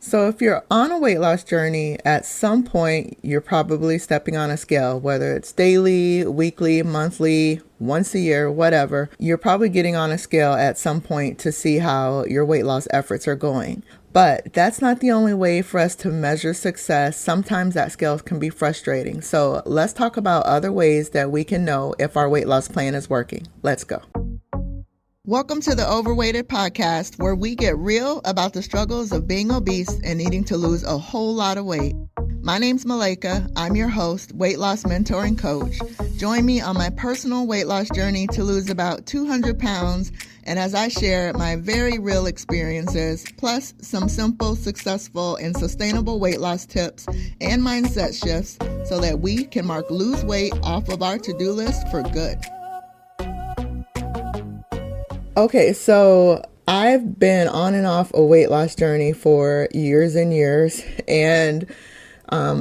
So, if you're on a weight loss journey, at some point you're probably stepping on a scale, whether it's daily, weekly, monthly, once a year, whatever. You're probably getting on a scale at some point to see how your weight loss efforts are going. But that's not the only way for us to measure success. Sometimes that scale can be frustrating. So, let's talk about other ways that we can know if our weight loss plan is working. Let's go. Welcome to the Overweighted Podcast, where we get real about the struggles of being obese and needing to lose a whole lot of weight. My name's Malaika. I'm your host, weight loss mentor and coach. Join me on my personal weight loss journey to lose about 200 pounds, and as I share my very real experiences, plus some simple, successful, and sustainable weight loss tips and mindset shifts so that we can mark lose weight off of our to-do list for good. Okay, so I've been on and off a weight loss journey for years and years, and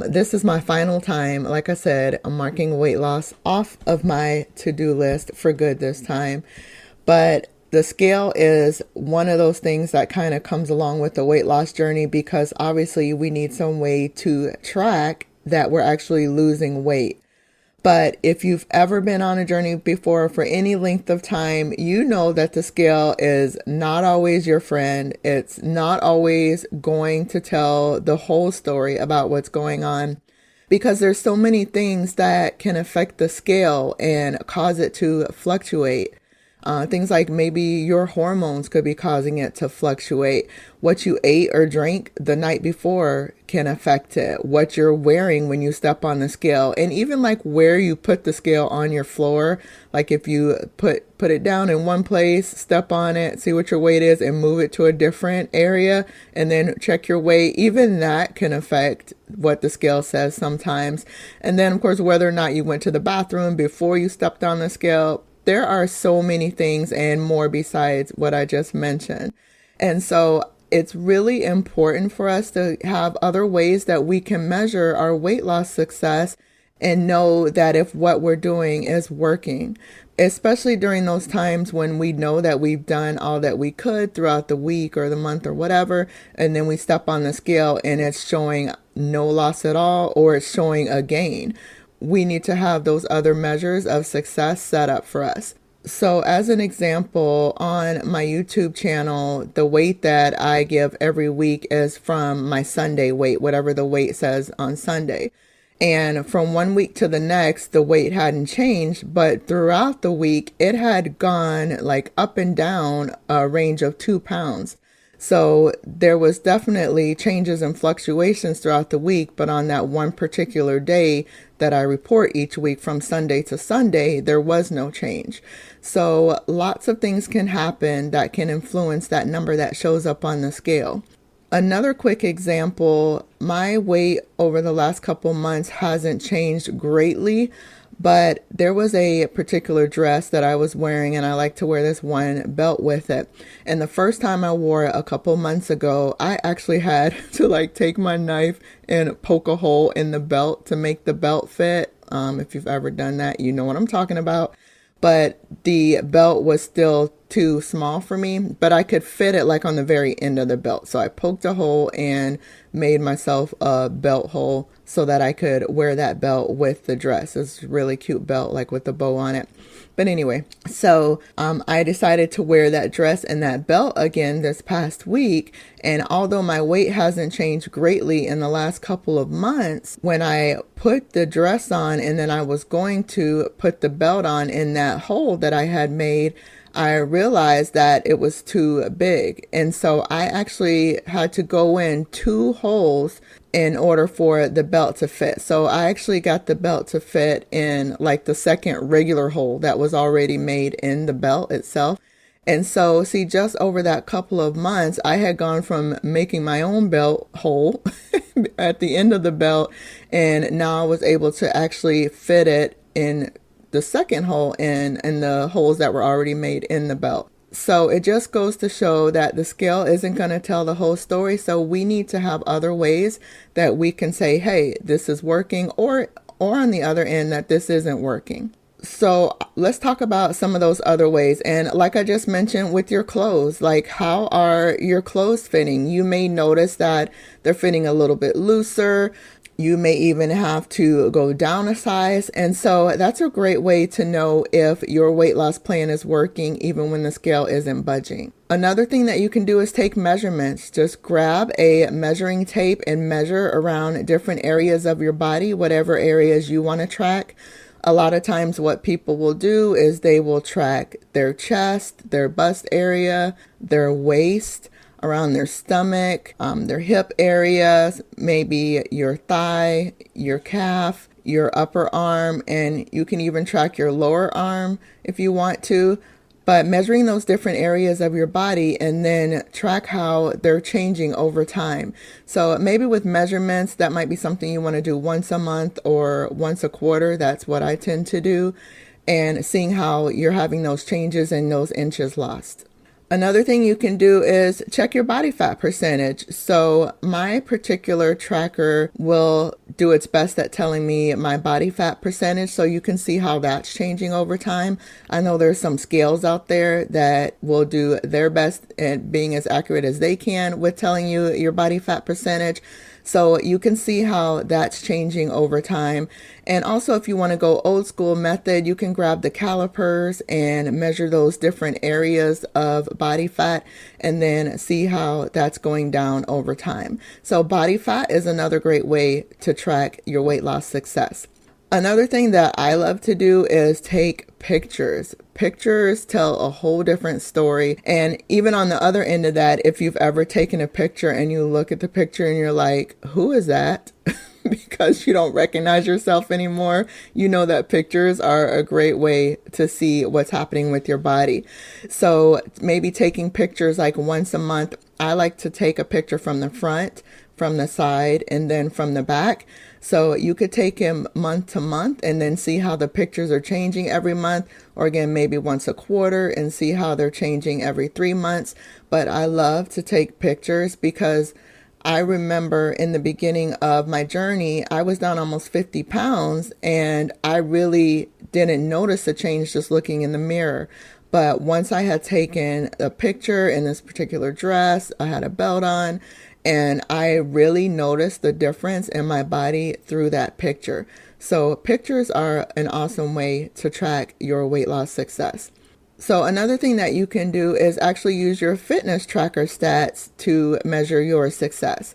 this is my final time. Like I said, I'm marking weight loss off of my to-do list for good this time. But the scale is one of those things that kind of comes along with the weight loss journey, because obviously we need some way to track that we're actually losing weight. But if you've ever been on a journey before for any length of time, you know that the scale is not always your friend. It's not always going to tell the whole story about what's going on, because there's so many things that can affect the scale and cause it to fluctuate. Things like maybe your hormones could be causing it to fluctuate. What you ate or drank the night before can affect it. What you're wearing when you step on the scale, and even like where you put the scale on your floor. Like if you put it down in one place, step on it, see what your weight is, and move it to a different area, and then check your weight. Even that can affect what the scale says sometimes. And then of course, whether or not you went to the bathroom before you stepped on the scale. There are so many things and more besides what I just mentioned. And so it's really important for us to have other ways that we can measure our weight loss success and know that if what we're doing is working, especially during those times when we know that we've done all that we could throughout the week or the month or whatever, and then we step on the scale and it's showing no loss at all, or it's showing a gain. We need to have those other measures of success set up for us. So as an example, on my YouTube channel, the weight that I give every week is from my Sunday weight, whatever the weight says on Sunday. And from one week to the next, the weight hadn't changed, but throughout the week, it had gone like up and down a range of 2 pounds. So there was definitely changes and fluctuations throughout the week, but on that one particular day that I report each week from Sunday to Sunday, there was no change. So lots of things can happen that can influence that number that shows up on the scale. Another quick example, my weight over the last couple months hasn't changed greatly, but there was a particular dress that I was wearing, and I like to wear this one belt with it. And the first time I wore it a couple months ago, I actually had to like take my knife and poke a hole in the belt to make the belt fit. If you've ever done that, you know what I'm talking about. But the belt was still too small for me, but I could fit it like on the very end of the belt. So I poked a hole and made myself a belt hole so that I could wear that belt with the dress. It's a really cute belt, like with the bow on it. But anyway, so I decided to wear that dress and that belt again this past week. And although my weight hasn't changed greatly in the last couple of months, when I put the dress on and then I was going to put the belt on in that hole that I had made, I realized that it was too big. And so I actually had to go in 2 holes in order for the belt to fit. So I actually got the belt to fit in like the second regular hole that was already made in the belt itself. And so, see, just over that couple of months, I had gone from making my own belt hole at the end of the belt, and now I was able to actually fit it in the second hole in the holes that were already made in the belt. So it just goes to show that the scale isn't going to tell the whole story. So we need to have other ways that we can say, hey, this is working, or on the other end that this isn't working. So let's talk about some of those other ways. And like I just mentioned with your clothes, like how are your clothes fitting? You may notice that they're fitting a little bit looser. You may even have to go down a size. And so that's a great way to know if your weight loss plan is working, even when the scale isn't budging. Another thing that you can do is take measurements. Just grab a measuring tape and measure around different areas of your body, whatever areas you want to track. A lot of times what people will do is they will track their chest, their bust area, their waist, around their stomach, their hip areas, maybe your thigh, your calf, your upper arm, and you can even track your lower arm if you want to. But measuring those different areas of your body and then track how they're changing over time. So maybe with measurements, that might be something you want to do once a month or once a quarter. That's what I tend to do. And seeing how you're having those changes and those inches lost. Another thing you can do is check your body fat percentage. So my particular tracker will do its best at telling me my body fat percentage, so you can see how that's changing over time. I know there's some scales out there that will do their best at being as accurate as they can with telling you your body fat percentage. So you can see how that's changing over time. And also, if you want to go old school method, you can grab the calipers and measure those different areas of body fat and then see how that's going down over time. So body fat is another great way to track your weight loss success. Another thing that I love to do is take pictures. Pictures tell a whole different story. And even on the other end of that, if you've ever taken a picture and you look at the picture and you're like, who is that? Because you don't recognize yourself anymore, you know that pictures are a great way to see what's happening with your body. So maybe taking pictures like once a month. I like to take a picture from the front, from the side, and then from the back. So you could take him month to month and then see how the pictures are changing every month, or again, maybe once a quarter and see how they're changing every 3 months. But I love to take pictures because I remember in the beginning of my journey, I was down almost 50 pounds and I really didn't notice a change just looking in the mirror. But once I had taken a picture in this particular dress, I had a belt on, and I really noticed the difference in my body through that picture. So pictures are an awesome way to track your weight loss success. So another thing that you can do is actually use your fitness tracker stats to measure your success.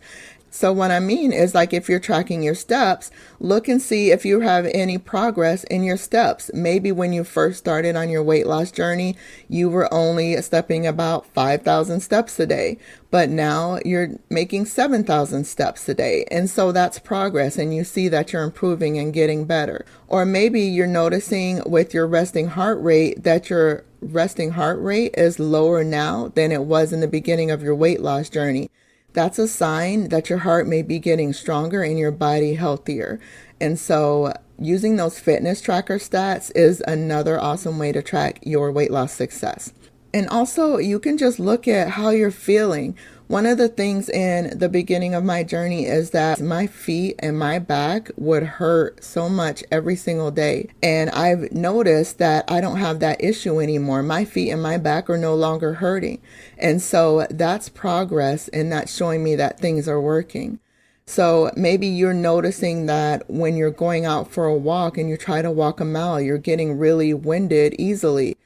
So what I mean is, like, if you're tracking your steps, look and see if you have any progress in your steps. Maybe when you first started on your weight loss journey, you were only stepping about 5,000 steps a day, but now you're making 7,000 steps a day. And so that's progress, and you see that you're improving and getting better. Or maybe you're noticing with your resting heart rate that your resting heart rate is lower now than it was in the beginning of your weight loss journey. That's a sign that your heart may be getting stronger and your body healthier. And so using those fitness tracker stats is another awesome way to track your weight loss success. And also, you can just look at how you're feeling. One of the things in the beginning of my journey is that my feet and my back would hurt so much every single day. And I've noticed that I don't have that issue anymore. My feet and my back are no longer hurting. And so that's progress, and that's showing me that things are working. So maybe you're noticing that when you're going out for a walk and you try to walk a mile, you're getting really winded easily.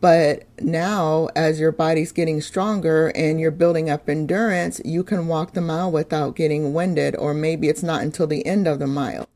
But now, as your body's getting stronger and you're building up endurance, you can walk the mile without getting winded, or maybe it's not until the end of the mile.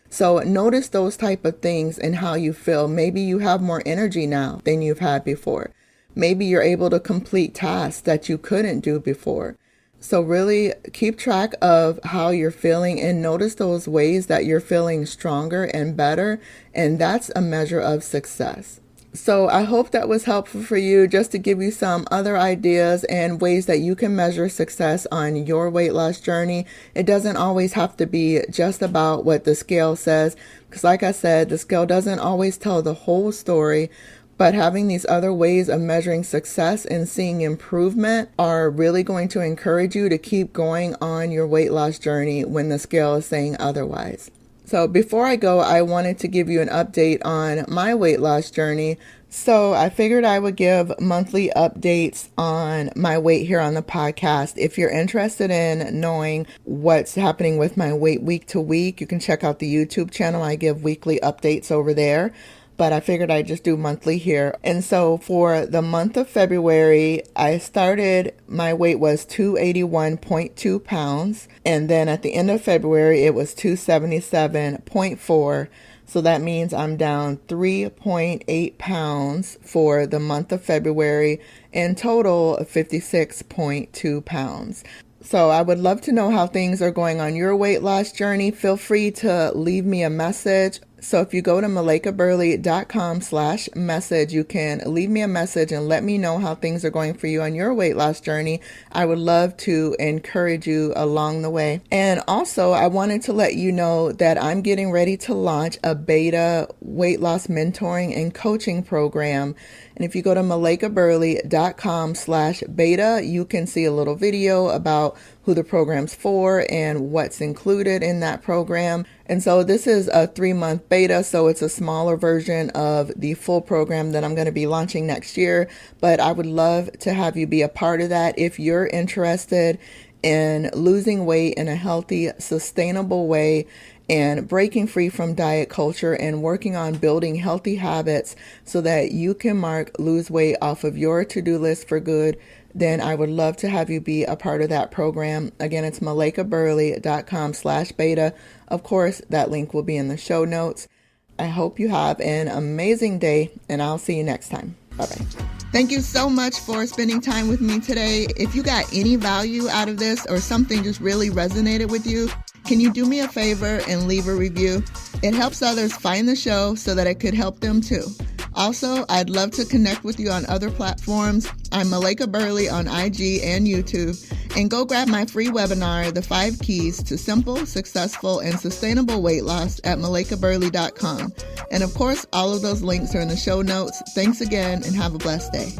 So notice those type of things and how you feel. Maybe you have more energy now than you've had before. Maybe you're able to complete tasks that you couldn't do before. So really keep track of how you're feeling and notice those ways that you're feeling stronger and better. And that's a measure of success. So I hope that was helpful for you, just to give you some other ideas and ways that you can measure success on your weight loss journey. It doesn't always have to be just about what the scale says, because like I said, the scale doesn't always tell the whole story. But having these other ways of measuring success and seeing improvement are really going to encourage you to keep going on your weight loss journey when the scale is saying otherwise. So before I go, I wanted to give you an update on my weight loss journey. So I figured I would give monthly updates on my weight here on the podcast. If you're interested in knowing what's happening with my weight week to week, you can check out the YouTube channel. I give weekly updates over there. But I figured I'd just do monthly here. And so for the month of February, my weight was 281.2 pounds. And then at the end of February, it was 277.4. So that means I'm down 3.8 pounds for the month of February, in total 56.2 pounds. So I would love to know how things are going on your weight loss journey. Feel free to leave me a message. So if you go to malaikaburley.com/message, you can leave me a message and let me know how things are going for you on your weight loss journey. I would love to encourage you along the way. And also, I wanted to let you know that I'm getting ready to launch a beta weight loss mentoring and coaching program. And if you go to malaikaburley.com/beta, you can see a little video about who the program's for and what's included in that program. And so this is a 3-month beta, so it's a smaller version of the full program that I'm going to be launching next year. But I would love to have you be a part of that if you're interested in losing weight in a healthy, sustainable way and breaking free from diet culture and working on building healthy habits so that you can lose weight off of your to-do list for good. Then I would love to have you be a part of that program. Again, it's malaikaburley.com/beta. Of course, that link will be in the show notes. I hope you have an amazing day, and I'll see you next time. Bye-bye. Thank you so much for spending time with me today. If you got any value out of this or something just really resonated with you, can you do me a favor and leave a review? It helps others find the show so that it could help them too. Also, I'd love to connect with you on other platforms. I'm Malaika Burley on IG and YouTube. And go grab my free webinar, The 5 Keys to Simple, Successful, and Sustainable Weight Loss at malaikaburley.com. And of course, all of those links are in the show notes. Thanks again and have a blessed day.